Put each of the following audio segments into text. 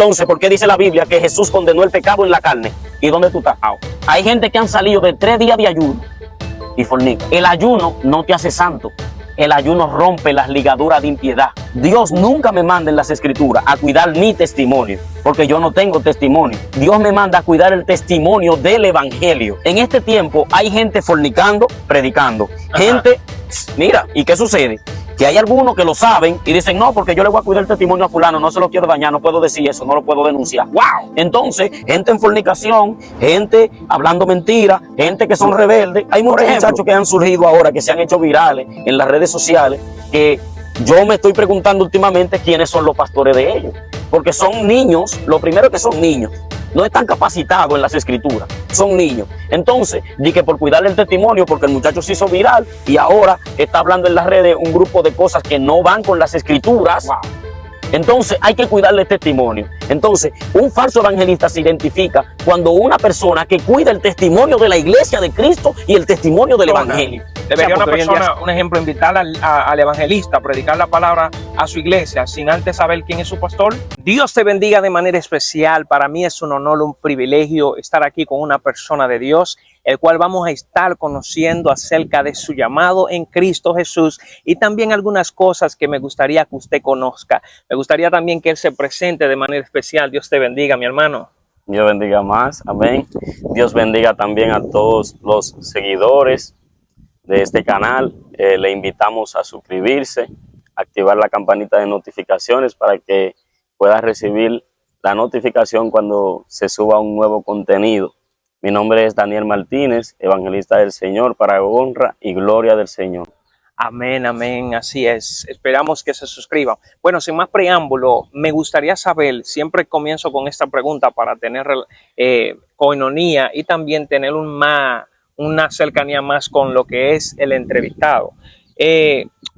Entonces, ¿por qué dice la Biblia que Jesús condenó el pecado en la carne? ¿Y dónde tú estás? Hay gente que han salido de 3 días de ayuno y fornica. El ayuno no te hace santo. El ayuno rompe las ligaduras de impiedad. Dios nunca me manda en las escrituras a cuidar mi testimonio, porque yo no tengo testimonio. Dios me manda a cuidar el testimonio del evangelio. En este tiempo hay gente fornicando, predicando. Gente, mira, ¿y qué sucede? Que hay algunos que lo saben y dicen, no, porque yo le voy a cuidar el testimonio a fulano, no se lo quiero dañar, no puedo decir eso, no lo puedo denunciar. ¡Wow! Entonces, gente en fornicación, gente hablando mentiras, gente que son rebeldes. Hay muchos muchachos que han surgido ahora, que se han hecho virales en las redes sociales, que yo me estoy preguntando últimamente quiénes son los pastores de ellos. Porque son niños, lo primero es que son niños. No están capacitados en las escrituras, son niños. Entonces, di que por cuidar el testimonio, porque el muchacho se hizo viral y ahora está hablando en las redes un grupo de cosas que no van con las escrituras. Wow. Entonces, hay que cuidarle el testimonio. Entonces, un falso evangelista se identifica cuando una persona que cuida el testimonio de la iglesia de Cristo y el testimonio del evangelio. Debería una persona, un ejemplo, invitar al evangelista a predicar la palabra a su iglesia sin antes saber quién es su pastor. Dios te bendiga de manera especial. Para mí es un honor, un privilegio estar aquí con una persona de Dios, el cual vamos a estar conociendo acerca de su llamado en Cristo Jesús y también algunas cosas que me gustaría que usted conozca. Me gustaría también que Él se presente de manera especial. Dios te bendiga, mi hermano. Dios bendiga más, amén. Dios bendiga también a todos los seguidores de este canal. Le invitamos a suscribirse, activar la campanita de notificaciones para que pueda recibir la notificación cuando se suba un nuevo contenido. Mi nombre es Daniel Martínez, evangelista del Señor, para honra y gloria del Señor. Amén, amén, así es. Esperamos que se suscriban. Bueno, sin más preámbulo, me gustaría saber, siempre comienzo con esta pregunta para tener coinonía y también tener una cercanía más con lo que es el entrevistado.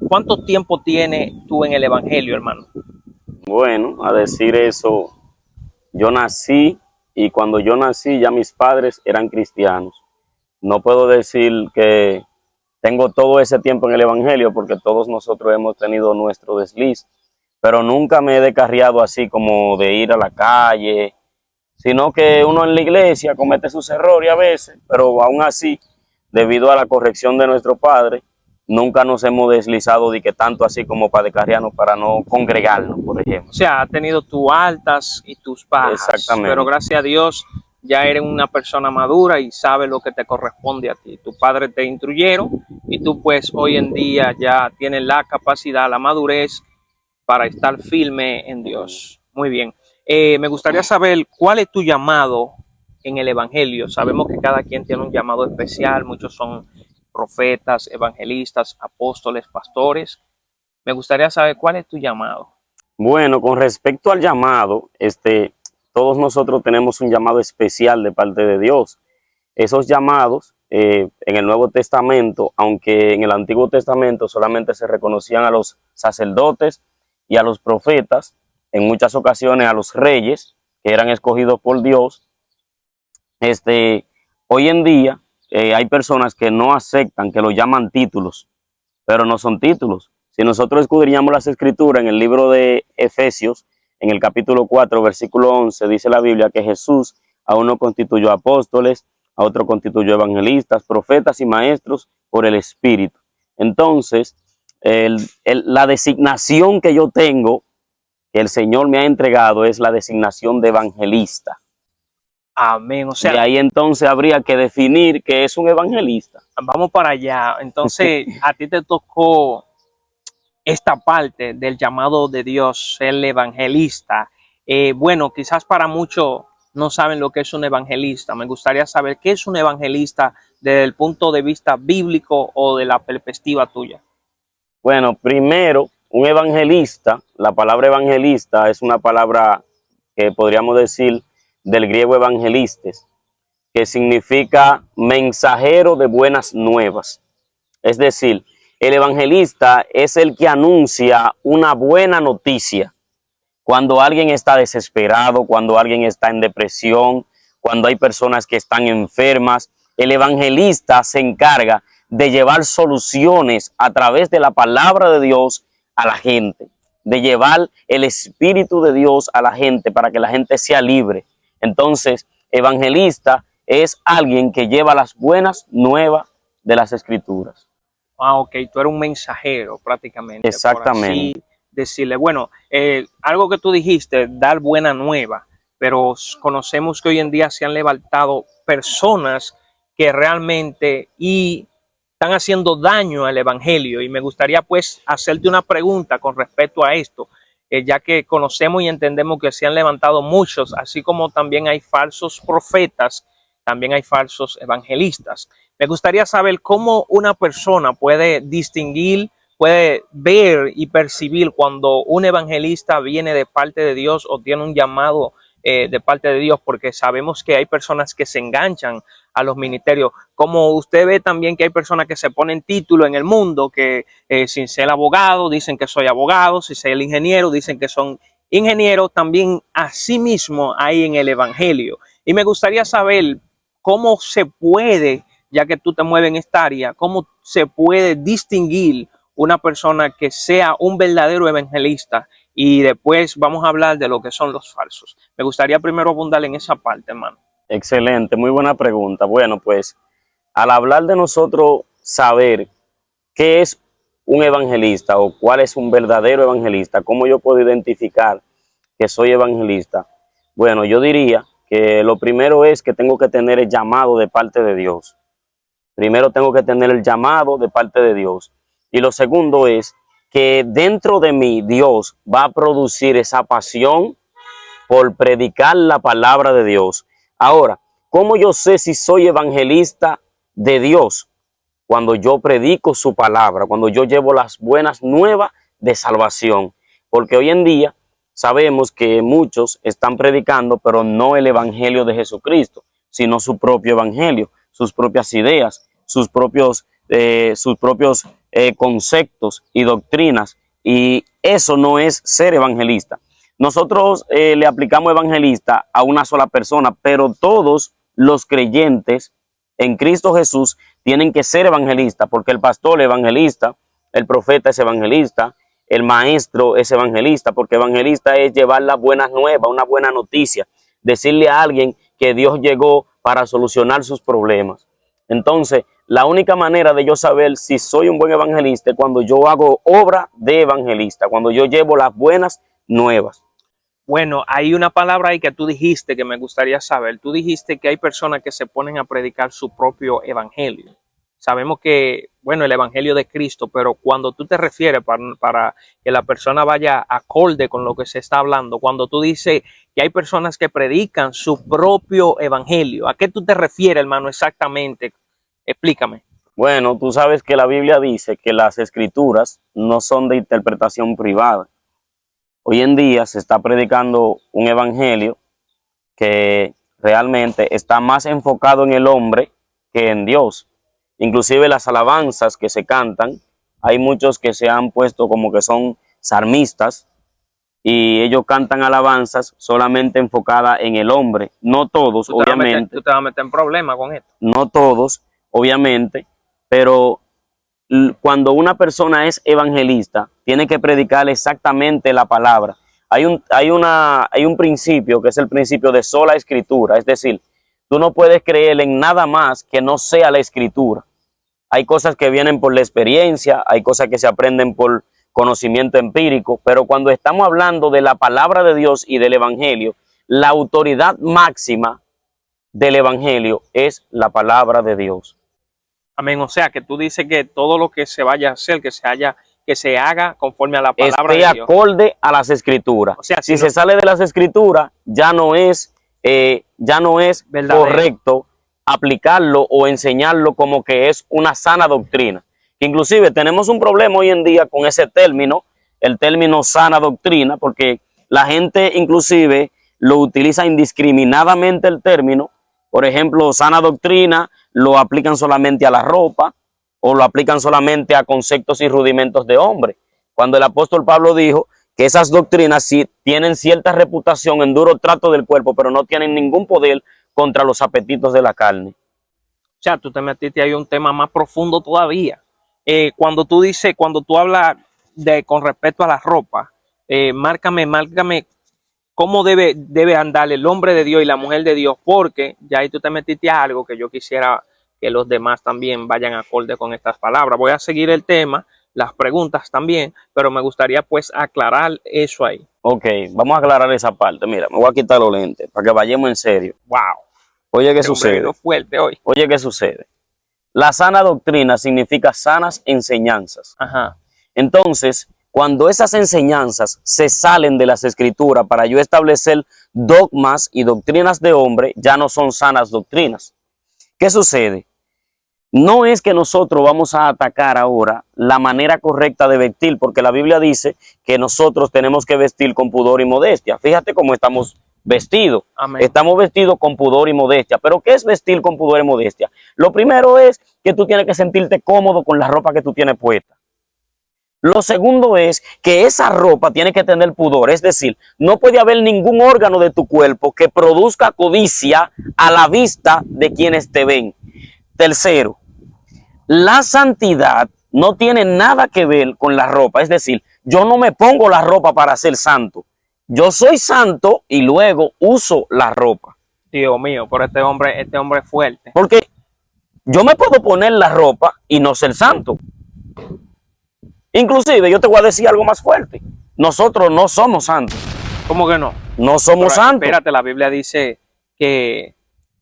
¿Cuánto tiempo tienes tú en el evangelio, hermano? Bueno, a decir eso, yo nací y cuando yo nací ya mis padres eran cristianos. No puedo decir que tengo todo ese tiempo en el evangelio porque todos nosotros hemos tenido nuestro desliz, pero nunca me he descarriado así como de ir a la calle, sino que uno en la iglesia comete sus errores a veces, pero aún así, debido a la corrección de nuestro Padre, nunca nos hemos deslizado de que tanto así como para descarriarnos, para no congregarnos, por ejemplo. O sea, has tenido tus altas y tus bajas. Exactamente. Pero gracias a Dios ya eres una persona madura y sabes lo que te corresponde a ti. Tu padre te instruyeron y tú pues hoy en día ya tienes la capacidad, la madurez para estar firme en Dios. Muy bien. Me gustaría saber cuál es tu llamado en el evangelio. Sabemos que cada quien tiene un llamado especial. Muchos son profetas, evangelistas, apóstoles, pastores. Me gustaría saber cuál es tu llamado. Bueno, con respecto al llamado, todos nosotros tenemos un llamado especial de parte de Dios. Esos llamados en el Nuevo Testamento, aunque en el Antiguo Testamento solamente se reconocían a los sacerdotes y a los profetas, en muchas ocasiones a los reyes que eran escogidos por Dios, hoy en día hay personas que no aceptan, que lo llaman títulos, pero no son títulos. Si nosotros escudriñamos las escrituras en el libro de Efesios, en el capítulo 4, versículo 11, dice la Biblia que Jesús a uno constituyó apóstoles, a otro constituyó evangelistas, profetas y maestros por el Espíritu. Entonces, la designación que yo tengo, que el Señor me ha entregado, es la designación de evangelista. Amén. O sea, de ahí entonces habría que definir qué es un evangelista. Vamos para allá. Entonces, a ti te tocó esta parte del llamado de Dios, el evangelista. Bueno, quizás para muchos no saben lo que es un evangelista. Me gustaría saber qué es un evangelista desde el punto de vista bíblico o de la perspectiva tuya. Bueno, primero, un evangelista, la palabra evangelista es una palabra que podríamos decir del griego evangelistes, que significa mensajero de buenas nuevas. Es decir, el evangelista es el que anuncia una buena noticia. Cuando alguien está desesperado, cuando alguien está en depresión, cuando hay personas que están enfermas, el evangelista se encarga de llevar soluciones a través de la palabra de Dios a la gente. de llevar el Espíritu de Dios a la gente para que la gente sea libre. Entonces, evangelista es alguien que lleva las buenas nuevas de las Escrituras. Ah, ok, tú eres un mensajero prácticamente. Exactamente. Por así decirle. Bueno, algo que tú dijiste, dar buena nueva, pero conocemos que hoy en día se han levantado personas que realmente están haciendo daño al evangelio. Y me gustaría pues hacerte una pregunta con respecto a esto, ya que conocemos y entendemos que se han levantado muchos, así como también hay falsos profetas, también hay falsos evangelistas. Me gustaría saber cómo una persona puede distinguir, puede ver y percibir cuando un evangelista viene de parte de Dios o tiene un llamado de parte de Dios, porque sabemos que hay personas que se enganchan a los ministerios. Como usted ve también que hay personas que se ponen título en el mundo, que sin ser abogado dicen que soy abogado, sin ser ingeniero dicen que son ingenieros, también así mismo hay en el evangelio. Y me gustaría saber cómo se puede, ya que tú te mueves en esta área, cómo se puede distinguir una persona que sea un verdadero evangelista, y después vamos a hablar de lo que son los falsos. Me gustaría primero abundar en esa parte, hermano. Excelente, muy buena pregunta. Bueno, pues al hablar de nosotros saber qué es un evangelista o cuál es un verdadero evangelista, cómo yo puedo identificar que soy evangelista, bueno, yo diría que lo primero es que tengo que tener el llamado de parte de Dios. Primero tengo que tener el llamado de parte de Dios. Y lo segundo es que dentro de mí Dios va a producir esa pasión por predicar la palabra de Dios. Ahora, ¿cómo yo sé si soy evangelista de Dios? Cuando yo predico su palabra, cuando yo llevo las buenas nuevas de salvación. Porque hoy en día sabemos que muchos están predicando, pero no el evangelio de Jesucristo, sino su propio evangelio, sus propias ideas, sus propios conceptos y doctrinas. Y eso no es ser evangelista. Nosotros le aplicamos evangelista a una sola persona, pero todos los creyentes en Cristo Jesús tienen que ser evangelistas, porque el pastor es evangelista, el profeta es evangelista, el maestro es evangelista, porque evangelista es llevar las buenas nuevas, una buena noticia, decirle a alguien que Dios llegó para solucionar sus problemas. Entonces, la única manera de yo saber si soy un buen evangelista es cuando yo hago obra de evangelista, cuando yo llevo las buenas nuevas. Bueno, hay una palabra ahí que tú dijiste que me gustaría saber. Tú dijiste que hay personas que se ponen a predicar su propio evangelio. Sabemos que, bueno, el evangelio de Cristo, pero cuando tú te refieres para que la persona vaya acorde con lo que se está hablando, cuando tú dices que hay personas que predican su propio evangelio, ¿a qué tú te refieres, hermano, exactamente? Explícame. Bueno, tú sabes que la Biblia dice que las escrituras no son de interpretación privada. Hoy en día se está predicando un evangelio que realmente está más enfocado en el hombre que en Dios. Inclusive las alabanzas que se cantan, hay muchos que se han puesto como que son salmistas y ellos cantan alabanzas solamente enfocadas en el hombre. No todos, obviamente. Tú te vas a meter en problemas con esto. No todos, obviamente, pero cuando una persona es evangelista, tiene que predicar exactamente la palabra. Hay un principio que es el principio de sola escritura, es decir, tú no puedes creer en nada más que no sea la escritura. Hay cosas que vienen por la experiencia, hay cosas que se aprenden por conocimiento empírico, pero cuando estamos hablando de la palabra de Dios y del evangelio, la autoridad máxima del evangelio es la palabra de Dios. Amén. O sea, que tú dices que todo lo que se vaya a hacer, que se haga conforme a la palabra Esté de Dios. acorde a las escrituras. O sea, si se sale de las escrituras, ya no es correcto aplicarlo o enseñarlo como que es una sana doctrina. Inclusive tenemos un problema hoy en día con ese término, el término sana doctrina, porque la gente inclusive lo utiliza indiscriminadamente el término. Por ejemplo, sana doctrina lo aplican solamente a la ropa o lo aplican solamente a conceptos y rudimentos de hombre. Cuando el apóstol Pablo dijo que esas doctrinas sí tienen cierta reputación en duro trato del cuerpo, pero no tienen ningún poder contra los apetitos de la carne. O sea, tú te metiste ahí un tema más profundo todavía. Cuando tú hablas con respecto a la ropa, márcame cómo debe andar el hombre de Dios y la mujer de Dios, porque ya ahí tú te metiste a algo que yo quisiera que los demás también vayan acorde con estas palabras. Voy a seguir el tema, las preguntas también, pero me gustaría pues aclarar eso ahí. Ok, vamos a aclarar esa parte. Mira, me voy a quitar los lentes para que vayamos en serio. Wow. Oye, ¿qué sucede? Fuerte hoy. Oye, ¿qué sucede? La sana doctrina significa sanas enseñanzas. Ajá. Entonces, cuando esas enseñanzas se salen de las escrituras para yo establecer dogmas y doctrinas de hombre, ya no son sanas doctrinas. ¿Qué sucede? No es que nosotros vamos a atacar ahora la manera correcta de vestir, porque la Biblia dice que nosotros tenemos que vestir con pudor y modestia. Fíjate cómo estamos vestidos. Amén. Estamos vestidos con pudor y modestia. ¿Pero qué es vestir con pudor y modestia? Lo primero es que tú tienes que sentirte cómodo con la ropa que tú tienes puesta. Lo segundo es que esa ropa tiene que tener pudor, es decir, no puede haber ningún órgano de tu cuerpo que produzca codicia a la vista de quienes te ven. Tercero, la santidad no tiene nada que ver con la ropa, es decir, yo no me pongo la ropa para ser santo. Yo soy santo y luego uso la ropa. Dios mío, pero este hombre es fuerte. Porque yo me puedo poner la ropa y no ser santo. Inclusive, yo te voy a decir algo más fuerte. Nosotros no somos santos. ¿Cómo que no? No somos santos. Espérate, la Biblia dice que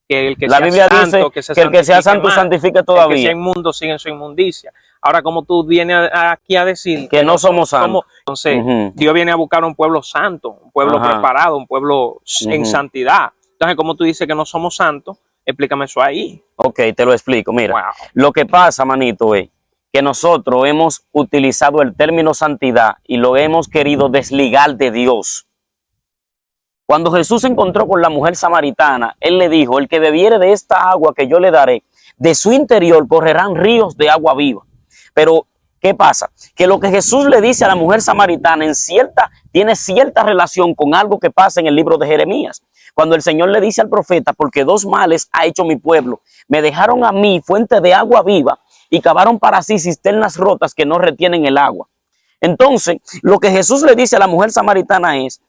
el que La sea Biblia santo, dice que que el que sea santo más. santifique El que todavía. sea inmundo sigue en su inmundicia. Ahora, como tú vienes aquí a decir Que no somos santos. Entonces, Dios viene a buscar un pueblo santo, un pueblo preparado, un pueblo en santidad. Entonces, como tú dices que no somos santos, explícame eso ahí. Ok, te lo explico. Mira, Wow. lo que pasa, manito, es que nosotros hemos utilizado el término santidad y lo hemos querido desligar de Dios. Cuando Jesús se encontró con la mujer samaritana, él le dijo, el que bebiere de esta agua que yo le daré, de su interior correrán ríos de agua viva. Pero, ¿qué pasa? Que lo que Jesús le dice a la mujer samaritana tiene cierta relación con algo que pasa en el libro de Jeremías. Cuando el Señor le dice al profeta, porque dos males ha hecho mi pueblo, me dejaron a mí fuente de agua viva y cavaron para sí cisternas rotas que no retienen el agua. Entonces, lo que Jesús le dice a la mujer samaritana es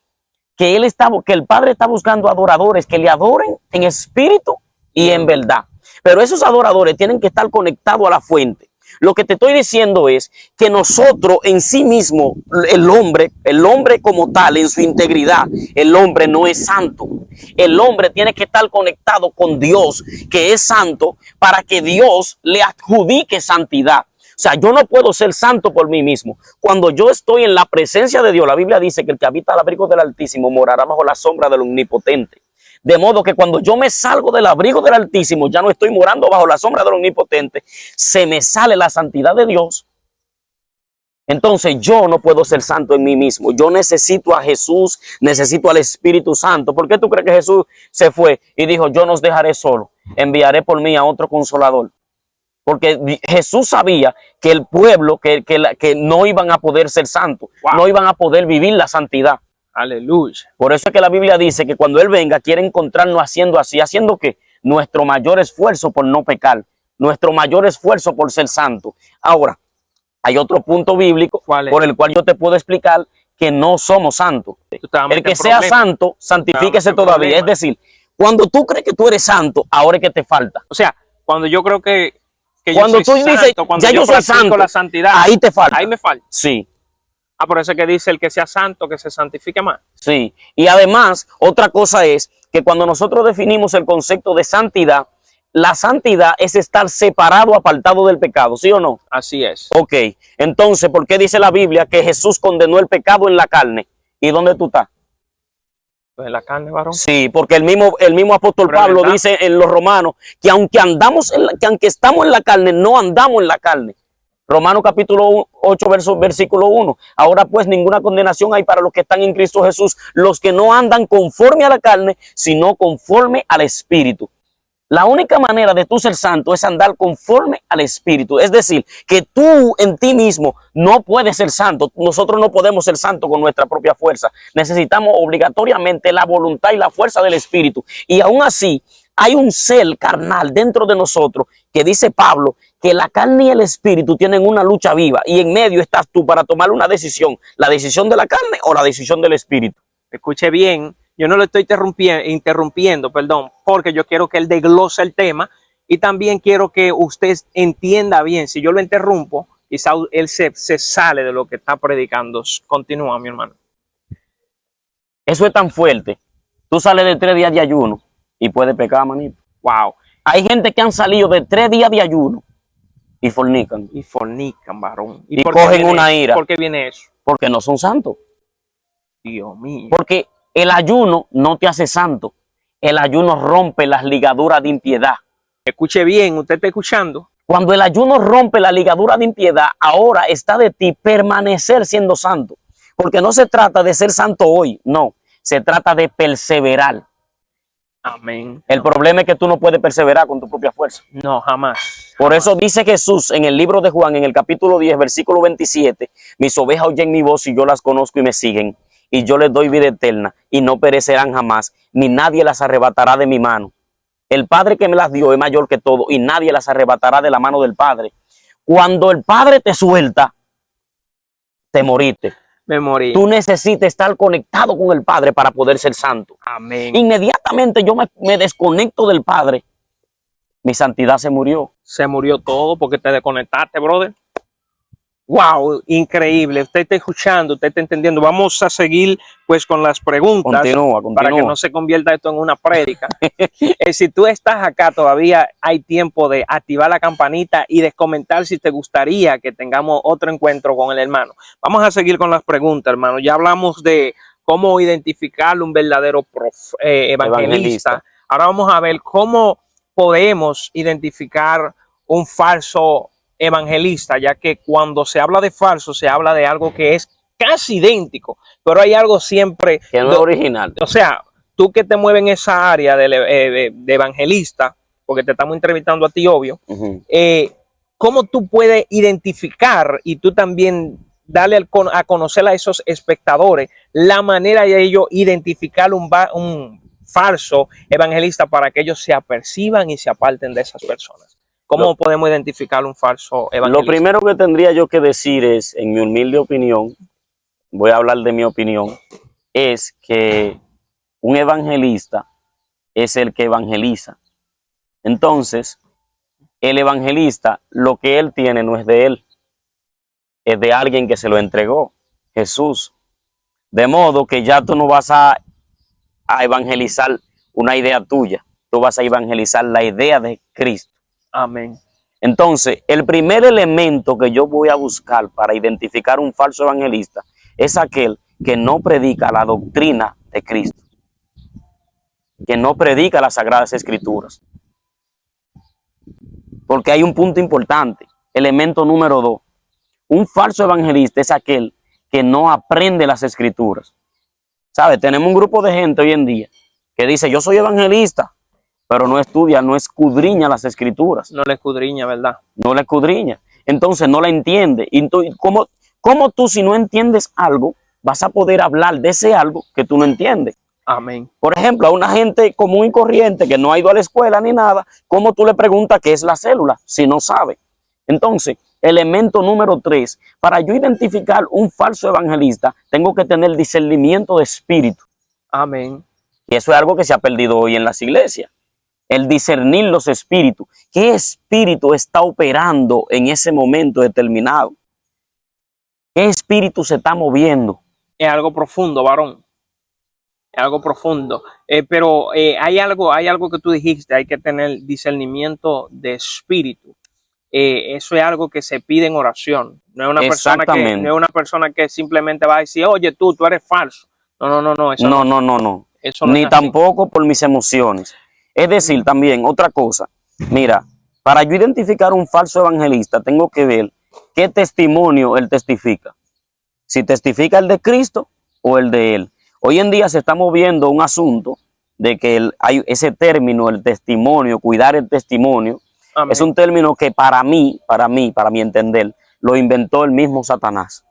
que el Padre está buscando adoradores que le adoren en espíritu y en verdad. Pero esos adoradores tienen que estar conectados a la fuente. Lo que te estoy diciendo es que nosotros en sí mismo, el hombre como tal, en su integridad, el hombre no es santo. El hombre tiene que estar conectado con Dios, que es santo, para que Dios le adjudique santidad. O sea, yo no puedo ser santo por mí mismo. Cuando yo estoy en la presencia de Dios, la Biblia dice que el que habita al abrigo del Altísimo morará bajo la sombra del Omnipotente. De modo que cuando yo me salgo del abrigo del Altísimo, ya no estoy morando bajo la sombra del Omnipotente, se me sale la santidad de Dios. Entonces yo no puedo ser santo en mí mismo. Yo necesito a Jesús, necesito al Espíritu Santo. ¿Por qué tú crees que Jesús se fue y dijo, yo no os dejaré solo, enviaré por mí a otro consolador? Porque Jesús sabía que el pueblo, que no iban a poder ser santos, no iban a poder vivir la santidad. Aleluya. Por eso es que la Biblia dice que cuando Él venga quiere encontrarnos haciendo así. ¿Haciendo qué? Nuestro mayor esfuerzo por no pecar. Nuestro mayor esfuerzo por ser santo. Ahora, hay otro punto bíblico por el cual yo te puedo explicar que no somos santos. El que sea santo, santifíquese todavía. Es decir, cuando tú crees que tú eres santo, ahora es que te falta. O sea, cuando yo creo que cuando tú dices, ya yo soy santo, la santidad, ahí te falta. Ahí me falta. Sí. Ah, por eso es que dice el que sea santo, que se santifique más. Sí. Y además, otra cosa es que cuando nosotros definimos el concepto de santidad, la santidad es estar separado, apartado del pecado, ¿sí o no? Así es. Ok. Entonces, ¿por qué dice la Biblia que Jesús condenó el pecado en la carne? ¿Y dónde tú estás? En la carne, varón. Sí, porque el mismo apóstol Pablo dice en los Romanos que aunque estamos en la carne, no andamos en la carne. Romanos capítulo 8, versículo 1. Ahora pues ninguna condenación hay para los que están en Cristo Jesús, los que no andan conforme a la carne, sino conforme al Espíritu. La única manera de tú ser santo es andar conforme al Espíritu. Es decir, que tú en ti mismo no puedes ser santo. Nosotros no podemos ser santos con nuestra propia fuerza. Necesitamos obligatoriamente la voluntad y la fuerza del Espíritu. Y aún así, hay un ser carnal dentro de nosotros que dice Pablo que la carne y el espíritu tienen una lucha viva y en medio estás tú para tomar una decisión, la decisión de la carne o la decisión del espíritu. Escuche bien, yo no lo estoy interrumpiendo, perdón, porque yo quiero que él desglose el tema y también quiero que usted entienda bien. Si yo lo interrumpo, quizá él se sale de lo que está predicando. Continúa, mi hermano. Eso es tan fuerte. Tú sales de 3 días de ayuno y puedes pecar, manito. Wow. Hay gente que han salido de 3 días de ayuno y fornican. Y fornican, varón. Y por qué cogen viene una eso? ira. ¿Por qué viene eso? Porque no son santos. Dios mío. Porque el ayuno no te hace santo. El ayuno rompe las ligaduras de impiedad. Escuche bien, usted está escuchando. Cuando el ayuno rompe la ligadura de impiedad, ahora está de ti permanecer siendo santo. Porque no se trata de ser santo hoy, no. Se trata de perseverar. Amén. El problema es que tú no puedes perseverar con tu propia fuerza. No, jamás. Por eso dice Jesús en el libro de Juan, en el capítulo 10, versículo 27, mis ovejas oyen mi voz y yo las conozco y me siguen. Y yo les doy vida eterna y no perecerán jamás, ni nadie las arrebatará de mi mano. El Padre que me las dio es mayor que todo y nadie las arrebatará de la mano del Padre. Cuando el Padre te suelta, te moriste. Me morí. Tú necesitas estar conectado con el Padre para poder ser santo. Amén. Inmediatamente yo me desconecto del Padre, mi santidad se murió. Se murió todo porque te desconectaste, brother. Wow, increíble. Usted está escuchando, usted está entendiendo. Vamos a seguir pues con las preguntas. Continúa. Para que no se convierta esto en una prédica. Si tú estás acá, todavía hay tiempo de activar la campanita y de comentar si te gustaría que tengamos otro encuentro con el hermano. Vamos a seguir con las preguntas, hermano. Ya hablamos de cómo identificar un verdadero evangelista. Ahora vamos a ver cómo podemos identificar un falso evangelista, ya que cuando se habla de falso, se habla de algo que es casi idéntico, pero hay algo siempre que no es original. O sea, tú que te mueves en esa área de evangelista, porque te estamos entrevistando a ti, obvio, ¿cómo tú puedes identificar y tú también darle a conocer a esos espectadores la manera de ellos identificar un falso evangelista para que ellos se aperciban y se aparten de esas personas? ¿Cómo podemos identificar un falso evangelista? Lo primero que tendría yo que decir es, en mi humilde opinión, voy a hablar de mi opinión, es que un evangelista es el que evangeliza. Entonces, el evangelista, lo que él tiene no es de él, es de alguien que se lo entregó, Jesús. De modo que ya tú no vas a evangelizar una idea tuya, tú vas a evangelizar la idea de Cristo. Amén. Entonces, el primer elemento que yo voy a buscar para identificar un falso evangelista es aquel que no predica la doctrina de Cristo, que no predica las Sagradas Escrituras. Porque hay un punto importante, elemento número 2. Un falso evangelista es aquel que no aprende las Escrituras. ¿Sabes? Tenemos un grupo de gente hoy en día que dice, yo soy evangelista, pero no estudia, no escudriña las Escrituras. No le escudriña, ¿verdad? No la escudriña. Entonces no la entiende. Y ¿cómo tú, si no entiendes algo, vas a poder hablar de ese algo que tú no entiendes? Amén. Por ejemplo, a una gente común y corriente que no ha ido a la escuela ni nada, ¿cómo tú le preguntas qué es la célula si no sabe? Entonces, elemento número 3, para yo identificar un falso evangelista, tengo que tener discernimiento de espíritu. Amén. Y eso es algo que se ha perdido hoy en las iglesias. El discernir los espíritus. ¿Qué espíritu está operando en ese momento determinado? ¿Qué espíritu se está moviendo? Es algo profundo, varón. Es algo profundo. Pero hay algo que tú dijiste, hay que tener discernimiento de espíritu. Eso es algo que se pide en oración. No es una persona que simplemente va a decir, oye, tú eres falso. No. Eso no. Eso no ni tampoco por mis emociones. Es decir, también otra cosa, mira, para yo identificar un falso evangelista, tengo que ver qué testimonio él testifica. Si testifica el de Cristo o el de él. Hoy en día se está moviendo un asunto de que hay ese término, el testimonio, cuidar el testimonio. Amén. Es un término que para mí entender, lo inventó el mismo Satanás.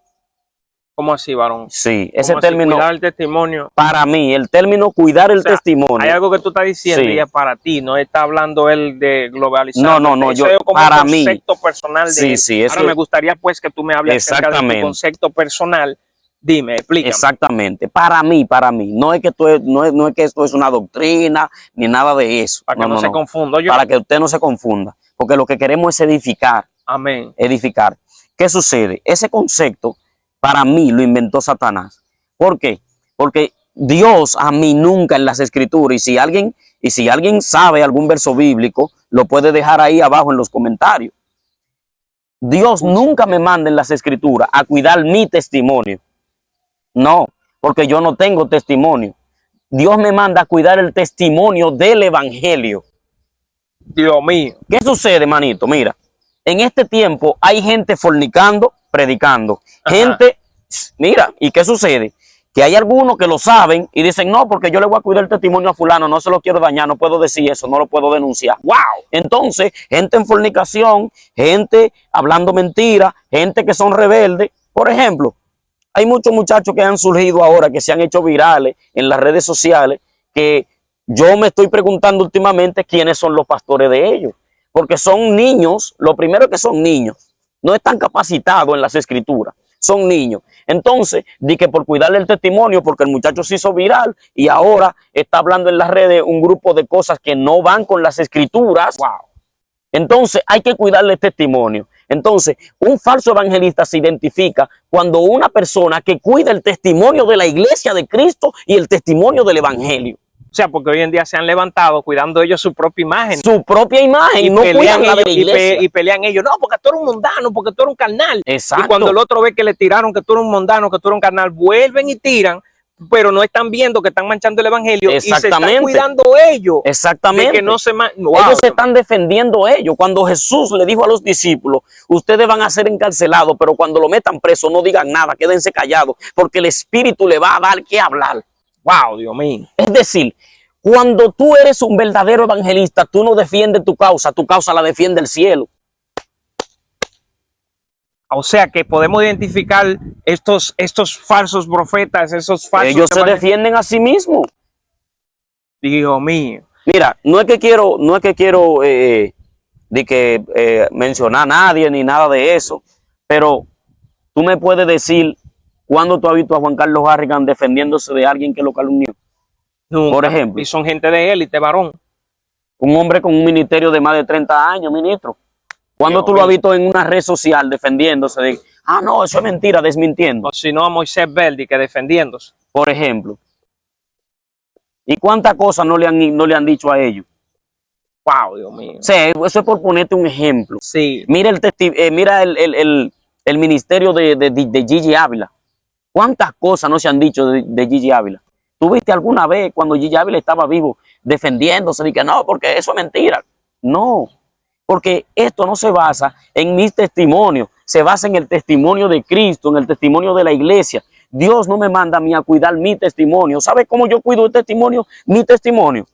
¿Cómo así, varón? Sí, ese ¿Cómo así? término, Cuidar el testimonio. para mí, el término cuidar el O sea, testimonio. hay algo que tú estás diciendo Sí. y es para ti, no está hablando él de globalizar. No, Eso yo, es como para un mí. concepto personal de Sí, él. sí, eso Ahora me gustaría pues que tú me hables acerca de tu exactamente. concepto personal. Dime, explícame. Exactamente, para mí, no es que no es que esto es una doctrina ni nada de eso. Para que no se confunda yo. Para que usted no se confunda, porque lo que queremos es edificar, Amén. edificar. ¿Qué sucede? Ese concepto para mí lo inventó Satanás. ¿Por qué? Porque Dios a mí nunca en las escrituras, y si alguien sabe algún verso bíblico, lo puede dejar ahí abajo en los comentarios. Dios nunca me manda en las escrituras a cuidar mi testimonio. No, porque yo no tengo testimonio. Dios me manda a cuidar el testimonio del evangelio. Dios mío. ¿Qué sucede, manito? Mira, en este tiempo hay gente fornicando, predicando. Ajá. Gente, mira, ¿y qué sucede? Que hay algunos que lo saben y dicen, no, porque yo le voy a cuidar el testimonio a fulano, no se lo quiero dañar, no puedo decir eso, no lo puedo denunciar. ¡Wow! Entonces, gente en fornicación, gente hablando mentiras, gente que son rebeldes. Por ejemplo, hay muchos muchachos que han surgido ahora, que se han hecho virales en las redes sociales, que yo me estoy preguntando últimamente quiénes son los pastores de ellos. Porque son niños, lo primero es que son niños, no están capacitados en las escrituras, son niños. Entonces, di que por cuidarle el testimonio, porque el muchacho se hizo viral y ahora está hablando en las redes un grupo de cosas que no van con las escrituras. Wow. Entonces, hay que cuidarle el testimonio. Entonces, un falso evangelista se identifica cuando una persona que cuida el testimonio de la iglesia de Cristo y el testimonio del evangelio. O sea, porque hoy en día se han levantado cuidando ellos su propia imagen. Su propia imagen, y no pelean cuidan la de ellos, la iglesia. y pelean ellos, no, porque tú eres un mundano, porque tú eres un carnal. Exacto. Y cuando el otro ve que le tiraron que tú eres un mundano, que tú eres un carnal, vuelven y tiran, pero no están viendo que están manchando el evangelio y se están cuidando ellos. Exactamente. De que no se wow. Ellos se están defendiendo ellos. Cuando Jesús le dijo a los discípulos, ustedes van a ser encarcelados, pero cuando lo metan preso no digan nada, quédense callados, porque el Espíritu le va a dar que hablar. Wow, Dios mío. Es decir, cuando tú eres un verdadero evangelista, tú no defiendes tu causa la defiende el cielo. O sea que podemos identificar estos falsos profetas, esos falsos. Ellos se defienden a sí mismos. Dios mío. Mira, no es que quiero mencionar a nadie ni nada de eso, pero tú me puedes decir cuándo tú has visto a Juan Carlos Harrigan defendiéndose de alguien que lo calumnió. Nunca. Por ejemplo. Y son gente de élite, varón. Un hombre con un ministerio de más de 30 años, ministro. ¿Cuándo tú lo has visto en una red social defendiéndose de, no, eso es mentira, desmintiendo? O si no, a Moisés Verdi que defendiéndose. Por ejemplo. ¿Y cuántas cosas no le han dicho a ellos? Wow, Dios mío. O sea, eso es por ponerte un ejemplo. Sí. Mira el ministerio de Gigi Ávila. ¿Cuántas cosas no se han dicho de Gigi Ávila? ¿Tú viste alguna vez cuando Gigi Ávila estaba vivo defendiéndose de que no, porque eso es mentira? No, porque esto no se basa en mis testimonios, se basa en el testimonio de Cristo, en el testimonio de la iglesia. Dios no me manda a mí a cuidar mi testimonio. ¿Sabe cómo yo cuido el testimonio? Mi testimonio.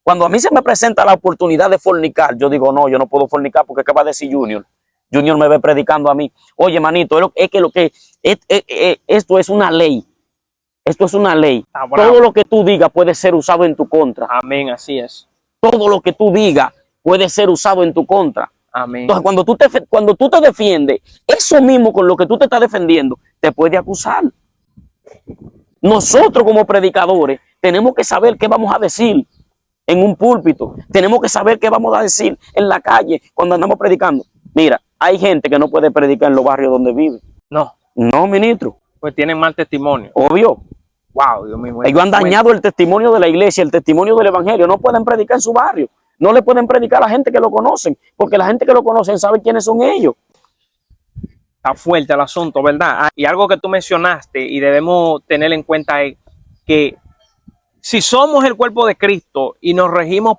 Cuando a mí se me presenta la oportunidad de fornicar, yo digo, no, yo no puedo fornicar porque ¿qué va a decir Junior? Junior me ve predicando a mí. Oye, manito, esto es una ley. Esto es una ley. Todo lo que tú digas puede ser usado en tu contra. Amén, así es. Todo lo que tú digas puede ser usado en tu contra. Amén. Entonces, cuando tú te defiendes, eso mismo con lo que tú te estás defendiendo, te puede acusar. Nosotros como predicadores tenemos que saber qué vamos a decir en un púlpito. Tenemos que saber qué vamos a decir en la calle cuando andamos predicando. Mira, hay gente que no puede predicar en los barrios donde vive. No. No, ministro. Pues tienen mal testimonio. Obvio. Wow, Dios mío. Ellos han dañado el testimonio de la iglesia, el testimonio del evangelio. No pueden predicar en su barrio. No le pueden predicar a la gente que lo conocen, porque la gente que lo conocen sabe quiénes son ellos. Está fuerte el asunto, ¿verdad? Y algo que tú mencionaste y debemos tener en cuenta es que si somos el cuerpo de Cristo y nos regimos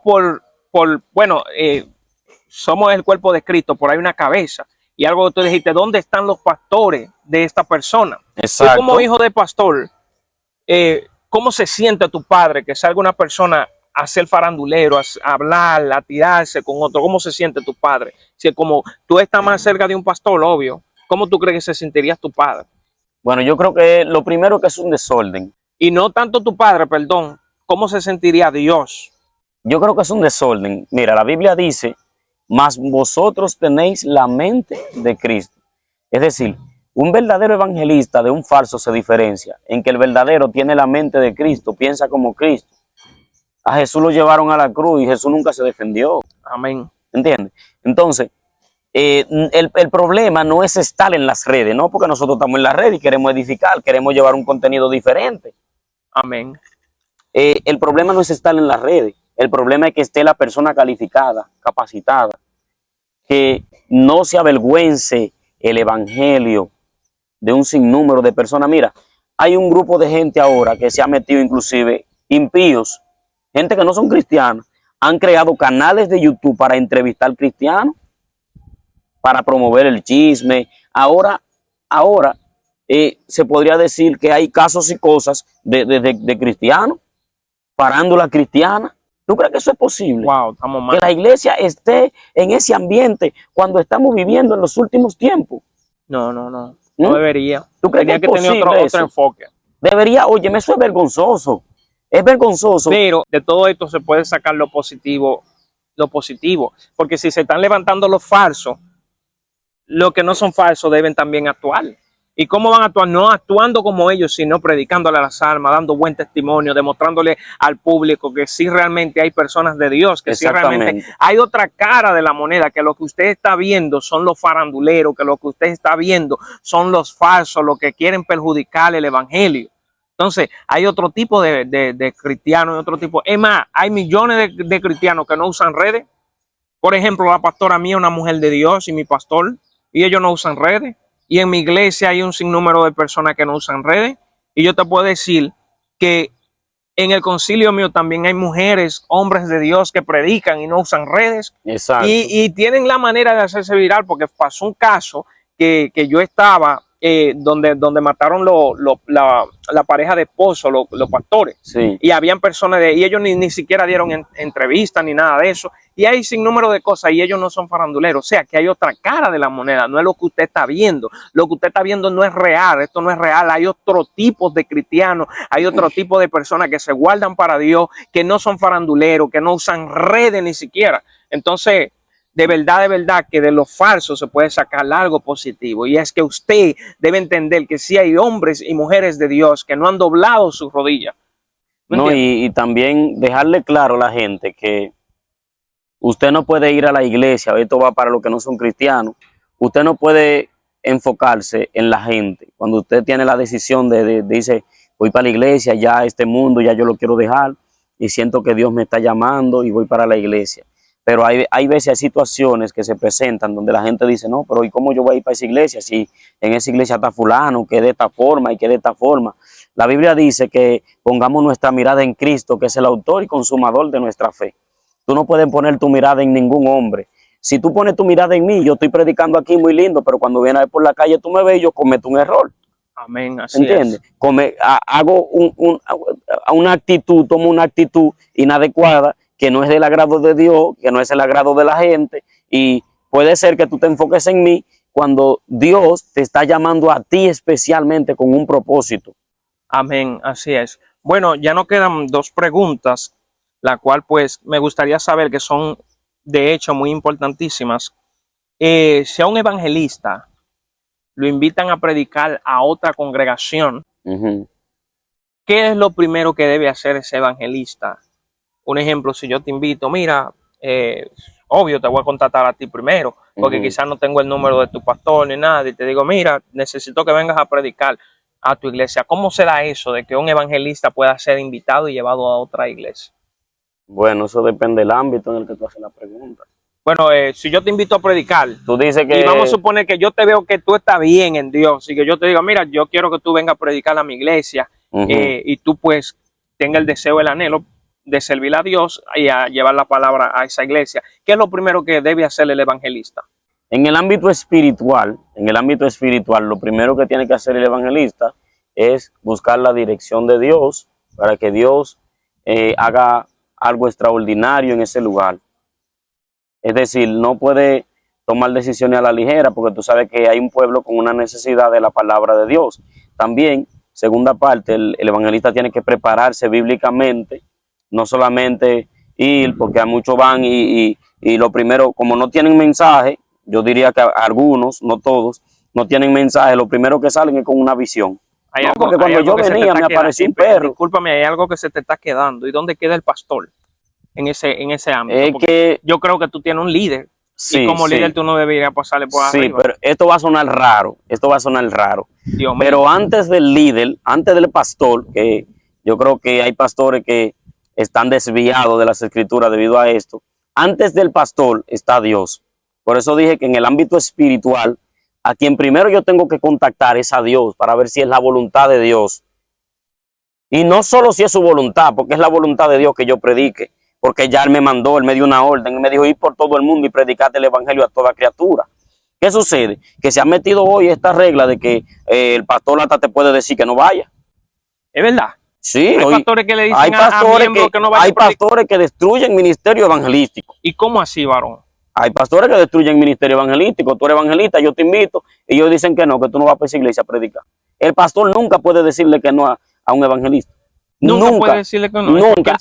somos el cuerpo de Cristo, por ahí una cabeza. Y algo que tú dijiste, ¿dónde están los pastores de esta persona? Exacto. Tú como hijo de pastor, ¿cómo se siente tu padre que salga una persona a ser farandulero, a hablar, a tirarse con otro? ¿Cómo se siente tu padre? Si como tú estás más cerca de un pastor, obvio, ¿cómo tú crees que se sentiría tu padre? Bueno, yo creo que lo primero que es un desorden. Y no tanto tu padre, perdón, ¿cómo se sentiría Dios? Yo creo que es un desorden. Mira, la Biblia dice, mas vosotros tenéis la mente de Cristo. Es decir, un verdadero evangelista de un falso se diferencia en que el verdadero tiene la mente de Cristo, piensa como Cristo. A Jesús lo llevaron a la cruz y Jesús nunca se defendió. Amén. ¿Entiendes? Entonces, el problema no es estar en las redes, ¿no? Porque nosotros estamos en las redes y queremos edificar, queremos llevar un contenido diferente. Amén. El problema no es estar en las redes, el problema es que esté la persona calificada, capacitada, que no se avergüence el evangelio de un sinnúmero de personas. Mira, hay un grupo de gente ahora que se ha metido, inclusive impíos, gente que no son cristianos, han creado canales de YouTube para entrevistar cristianos, para promover el chisme. Ahora se podría decir que hay casos y cosas de cristianos, farándula cristiana. ¿Tú crees que eso es posible? Wow, estamos mal. Que la iglesia esté en ese ambiente cuando estamos viviendo en los últimos tiempos. No, no, no. No debería. ¿Tú crees Tenía que que es tener posible otro eso? enfoque. Debería, oye, eso es vergonzoso. Es vergonzoso. Pero de todo esto se puede sacar lo positivo, porque si se están levantando los falsos, los que no son falsos deben también actuar. ¿Y cómo van a actuar? No actuando como ellos, sino predicándole a las almas, dando buen testimonio, demostrándole al público que sí realmente hay personas de Dios, que sí realmente hay otra cara de la moneda, que lo que usted está viendo son los faranduleros, que lo que usted está viendo son los falsos, los que quieren perjudicar el evangelio. Entonces, hay otro tipo de cristianos, otro tipo. Es más, hay millones de cristianos que no usan redes. Por ejemplo, la pastora mía es una mujer de Dios y mi pastor, y ellos no usan redes. Y en mi iglesia hay un sinnúmero de personas que no usan redes. Y yo te puedo decir que en el concilio mío también hay mujeres, hombres de Dios que predican y no usan redes. Exacto. Y tienen la manera de hacerse viral, porque pasó un caso que yo estaba donde mataron la pareja de esposos, los pastores. Sí. Y habían personas y ellos ni siquiera dieron entrevistas ni nada de eso. Y hay sin número de cosas y ellos no son faranduleros. O sea, que hay otra cara de la moneda. No es lo que usted está viendo. Lo que usted está viendo no es real. Esto no es real. Hay otro tipo de cristianos. Hay otro tipo de personas que se guardan para Dios, que no son faranduleros, que no usan redes ni siquiera. Entonces, de verdad, que de lo falso se puede sacar algo positivo. Y es que usted debe entender que sí hay hombres y mujeres de Dios que no han doblado sus rodillas. No, y también dejarle claro a la gente que usted no puede ir a la iglesia, esto va para los que no son cristianos, usted no puede enfocarse en la gente. Cuando usted tiene la decisión dice, voy para la iglesia, ya este mundo, ya yo lo quiero dejar y siento que Dios me está llamando y voy para la iglesia. Pero hay veces, hay situaciones que se presentan donde la gente dice, no, pero ¿y cómo yo voy a ir para esa iglesia? Si en esa iglesia está fulano, que de esta forma y que de esta forma. La Biblia dice que pongamos nuestra mirada en Cristo, que es el autor y consumador de nuestra fe. Tú no puedes poner tu mirada en ningún hombre. Si tú pones tu mirada en mí, yo estoy predicando aquí muy lindo, pero cuando vienes a ver por la calle tú me ves y yo cometo un error. Amén, así ¿entiendes? es. Hago una actitud, tomo una actitud inadecuada que no es del agrado de Dios, que no es el agrado de la gente, y puede ser que tú te enfoques en mí cuando Dios te está llamando a ti especialmente con un propósito. Amén, así es. Bueno, ya nos quedan dos preguntas, la cual pues me gustaría saber, que son de hecho muy importantísimas. Si a un evangelista lo invitan a predicar a otra congregación, ¿qué es lo primero que debe hacer ese evangelista? Un ejemplo, si yo te invito, mira, obvio te voy a contactar a ti primero, porque quizás no tengo el número de tu pastor ni nada, y te digo, mira, necesito que vengas a predicar a tu iglesia. ¿Cómo será eso de que un evangelista pueda ser invitado y llevado a otra iglesia? Bueno, eso depende del ámbito en el que tú haces la pregunta. Bueno, si yo te invito a predicar, tú dices que... y vamos a suponer que yo te veo que tú estás bien en Dios, y que yo te digo, mira, yo quiero que tú vengas a predicar a mi iglesia, y tú pues tengas el deseo, el anhelo de servir a Dios y a llevar la palabra a esa iglesia. ¿Qué es lo primero que debe hacer el evangelista? En el ámbito espiritual, lo primero que tiene que hacer el evangelista es buscar la dirección de Dios para que Dios haga algo extraordinario en ese lugar. Es decir, no puede tomar decisiones a la ligera, porque tú sabes que hay un pueblo con una necesidad de la palabra de Dios. también, segunda parte, el evangelista tiene que prepararse bíblicamente, no solamente ir, porque a muchos van y lo primero, como no tienen mensaje, yo diría que algunos, no todos, no tienen mensaje, lo primero que salen es con una visión. Hay No, algo, porque hay cuando algo yo que se te venía está me apareció un quedando. perro. Discúlpame, hay algo que se te está quedando. ¿Y dónde queda el pastor en ese ámbito? Es Porque que yo creo que tú tienes un líder. Y sí, como líder sí, tú no deberías pasarle por sí, arriba. pero esto va a sonar raro, esto va a sonar raro. Dios mío. Pero antes del líder, antes del pastor, que yo creo que hay pastores que están desviados de las escrituras debido a esto, antes del pastor está Dios. Por eso dije que en el ámbito espiritual, a quien primero yo tengo que contactar es a Dios para ver si es la voluntad de Dios. Y no solo si es su voluntad, porque es la voluntad de Dios que yo predique, porque ya Él me mandó, Él me dio una orden, Él me dijo ir por todo el mundo y predicarte el evangelio a toda criatura. ¿Qué sucede? Que se ha metido hoy esta regla de que el pastor hasta te puede decir que no vaya. Es verdad. Sí, Hay hoy pastores que le hay dicen a pastores miembros que no vayan hay a predicar. pastores que destruyen ministerio evangelístico. ¿Y cómo así, varón? Hay pastores que destruyen ministerio evangelístico. Tú eres evangelista, yo te invito, y ellos dicen que no, que tú no vas para esa iglesia a predicar. El pastor nunca puede decirle que no a un evangelista. Nunca puede decirle que no. Nunca,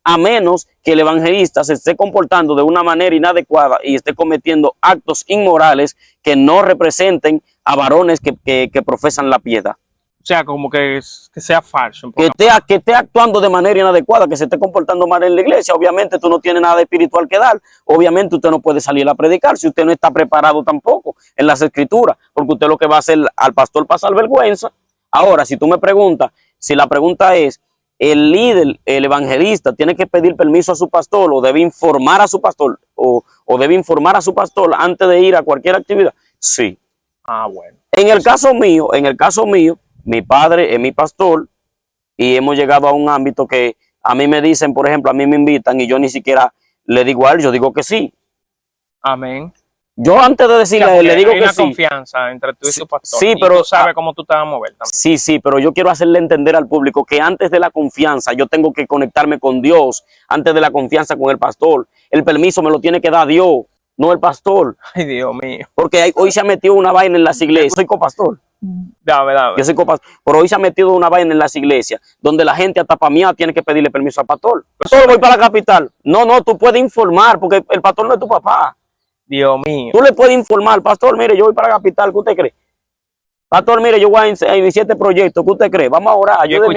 a menos que el evangelista se esté comportando de una manera inadecuada y esté cometiendo actos inmorales que no representen a varones que profesan la piedad. O sea, como que sea falso. Que esté actuando de manera inadecuada, que se esté comportando mal en la iglesia. Obviamente tú no tienes nada espiritual que dar. Obviamente usted no puede salir a predicar si usted no está preparado tampoco en las escrituras, porque usted lo que va a hacer al pastor pasar vergüenza. Ahora, si tú me preguntas, si la pregunta es, el líder, el evangelista, tiene que pedir permiso a su pastor o debe informar a su pastor o debe informar a su pastor antes de ir a cualquier actividad. Sí. Ah, bueno. En el caso mío, mi padre es mi pastor y hemos llegado a un ámbito que a mí me dicen, por ejemplo, a mí me invitan y yo ni siquiera le digo a él, yo digo que sí. Amén. Yo antes de decirle a él, le digo hay que una sí. confianza entre tú y tu pastor. Sí, y pero tú sabes cómo tú te vas a mover también. Sí, pero yo quiero hacerle entender al público que antes de la confianza yo tengo que conectarme con Dios, antes de la confianza con el pastor. El permiso me lo tiene que dar Dios, no el pastor. Ay, Dios mío. Porque hoy se ha metido una vaina en las iglesias. Yo soy copastor. Dame. Yo soy copastor. Pero hoy se ha metido una vaina en las iglesias donde la gente hasta para mí tiene que pedirle permiso al pastor. Pastor, voy para la capital. No, tú puedes informar porque el pastor no es tu papá. Dios mío. Tú le puedes informar, pastor, mire, yo voy para la capital, ¿qué usted cree? Pastor, mire, yo voy a iniciar este proyecto, ¿qué usted cree? Vamos a orar, yo he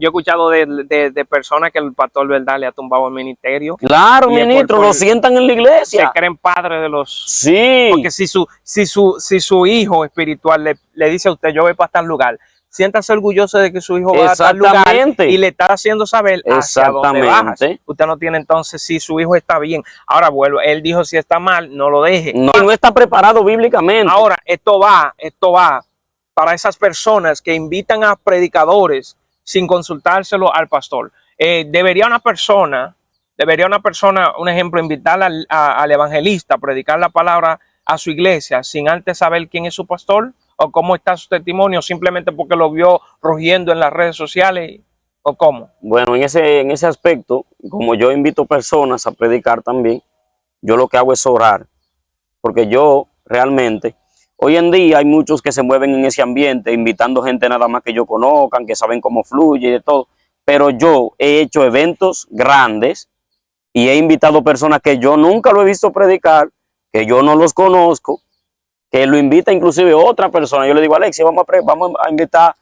escuchado de personas que el pastor, ¿verdad?, le ha tumbado el ministerio. Claro, ministro, lo sientan en la iglesia. Se creen padres de los... Sí. Porque si su hijo espiritual le dice a usted, yo voy para tal lugar, siéntase orgulloso de que su hijo va a tal lugar y le está haciendo saber hacia dónde bajas. Usted no tiene entonces si su hijo está bien. Ahora vuelvo, él dijo si está mal, no lo deje. No está preparado bíblicamente. Ahora, esto va para esas personas que invitan a predicadores sin consultárselo al pastor. Debería una persona, un ejemplo, invitar al evangelista a predicar la palabra a su iglesia sin antes saber quién es su pastor o cómo está su testimonio, simplemente porque lo vio rugiendo en las redes sociales, o cómo. Bueno, en ese aspecto, como yo invito personas a predicar también, yo lo que hago es orar, porque yo realmente... Hoy en día hay muchos que se mueven en ese ambiente, invitando gente nada más que yo conozcan, que saben cómo fluye y de todo. Pero yo he hecho eventos grandes y he invitado personas que yo nunca lo he visto predicar, que yo no los conozco, que lo invita inclusive otra persona. Yo le digo, Alexia, vamos a invitar,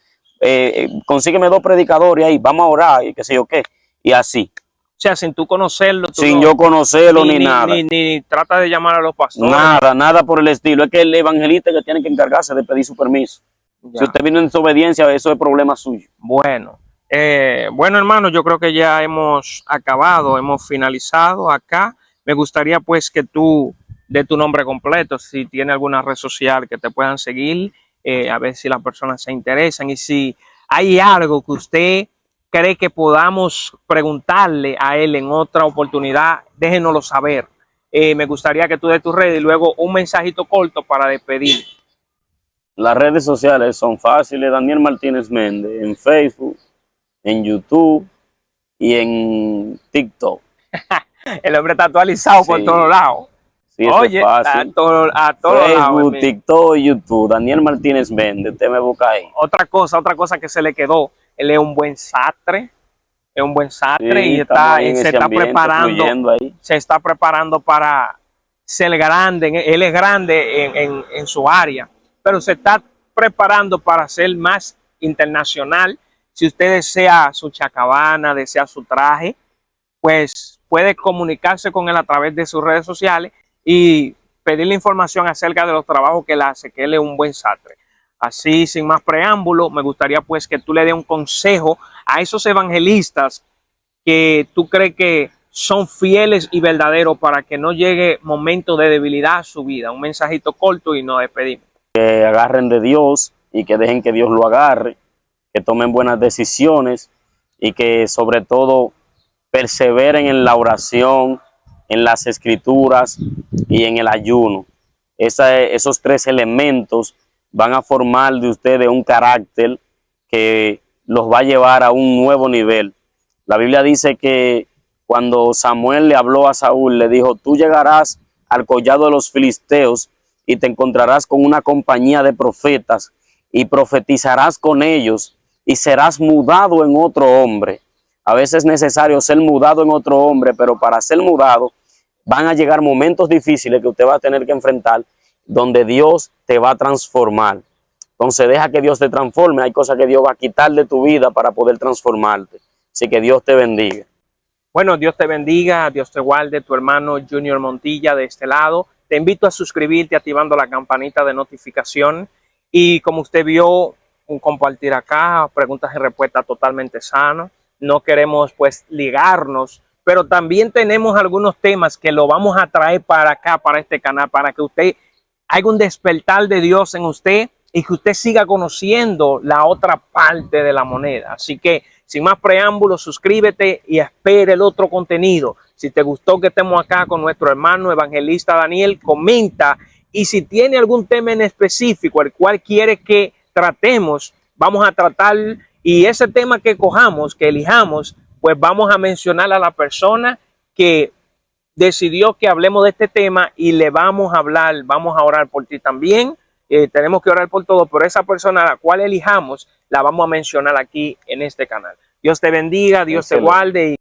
consígueme 2 predicadores ahí, vamos a orar y qué sé yo qué. Y así. O sea, sin tú conocerlo. Sin yo conocerlo ni nada. Ni trata de llamar a los pastores. Nada por el estilo. Es que el evangelista que tiene que encargarse de pedir su permiso. Ya. Si usted viene en desobediencia, eso es problema suyo. Bueno, hermano, yo creo que ya hemos acabado, hemos finalizado acá. Me gustaría pues que tú dé tu nombre completo, si tiene alguna red social que te puedan seguir, a ver si las personas se interesan y si hay algo que usted cree que podamos preguntarle a él en otra oportunidad, déjenoslo saber. Me gustaría que tú des tu red y luego un mensajito corto para despedir. Las redes sociales son fáciles. Daniel Martínez Méndez en Facebook, en YouTube y en TikTok. El hombre está actualizado por todos lados. Sí, eso Oye, es fácil. a todos lados. Facebook, hermano. TikTok, YouTube. Daniel Martínez Vende. Usted me busca ahí. Otra cosa que se le quedó, él es un buen sastre, es un buen sastre Sí, y estamos ahí en se ese está ambiente, preparando, fluyendo ahí. para ser grande. Él es grande en su área, pero se está preparando para ser más internacional. Si usted desea su chacabana, desea su traje, pues puede comunicarse con él a través de sus redes sociales y pedirle información acerca de los trabajos que él hace, que él es un buen sastre. Así, sin más preámbulo, me gustaría pues que tú le des un consejo a esos evangelistas que tú crees que son fieles y verdaderos para que no llegue momento de debilidad a su vida. Un mensajito corto y nos despedimos. Que agarren de Dios y que dejen que Dios lo agarre, que tomen buenas decisiones y que sobre todo perseveren en la oración, en las escrituras y en el ayuno. Esos tres elementos van a formar de ustedes un carácter que los va a llevar a un nuevo nivel. La Biblia dice que cuando Samuel le habló a Saúl, le dijo: tú llegarás al collado de los filisteos y te encontrarás con una compañía de profetas y profetizarás con ellos y serás mudado en otro hombre. A veces es necesario ser mudado en otro hombre, pero para ser mudado van a llegar momentos difíciles que usted va a tener que enfrentar, donde Dios te va a transformar. Entonces deja que Dios te transforme. Hay cosas que Dios va a quitar de tu vida para poder transformarte. Así que Dios te bendiga. Bueno, Dios te bendiga, Dios te guarde, tu hermano Junior Montilla de este lado. Te invito a suscribirte activando la campanita de notificación y como usted vio, un compartir acá, preguntas y respuestas totalmente sano. No queremos pues ligarnos, pero también tenemos algunos temas que lo vamos a traer para acá, para este canal, para que usted haga un despertar de Dios en usted y que usted siga conociendo la otra parte de la moneda. Así que, sin más preámbulos, suscríbete y espere el otro contenido. Si te gustó que estemos acá con nuestro hermano evangelista Daniel, comenta. Y si tiene algún tema en específico, el cual quiere que tratemos, vamos a tratar. Y ese tema que cojamos, que elijamos, pues vamos a mencionar a la persona que decidió que hablemos de este tema y le vamos a hablar, vamos a orar por ti también. Tenemos que orar por todo, pero esa persona a la cual elijamos la vamos a mencionar aquí en este canal. Dios te bendiga, Dios te guarde.